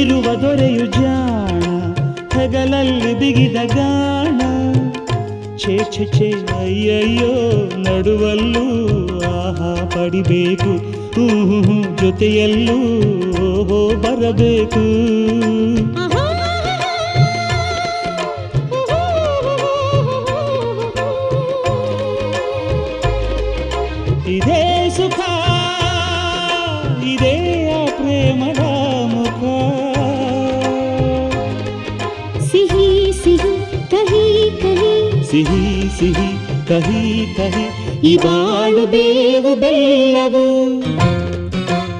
ಇರುವ ದೊರೆಯು ಜಾಣ ಹೆಗಲಲ್ಲಿ ಬಿಗಿದ ಗಾಣ ಛೇ ಛೇ ಛೇ ಅಯ್ಯಯ್ಯೋ ನಡುವಲ್ಲೂ ಆಹಾ ಪಡಿಬೇಕು ಜೊತೆಯಲ್ಲೂ ಓಹೋ ಬರಬೇಕು ಇದೇ ಸುಖ ಇದೇ ಆ ಪ್ರೇಮದ ಮುಖ ಸಿಹಿ ಸಿಹಿ ಕಹಿ ಕಹಿ ಸಿಹಿ ಸಿಹಿ ಕಹಿ ಕಹಿ ಈ ಬಾಳು ಬೇವು ಬೆಲ್ಲವು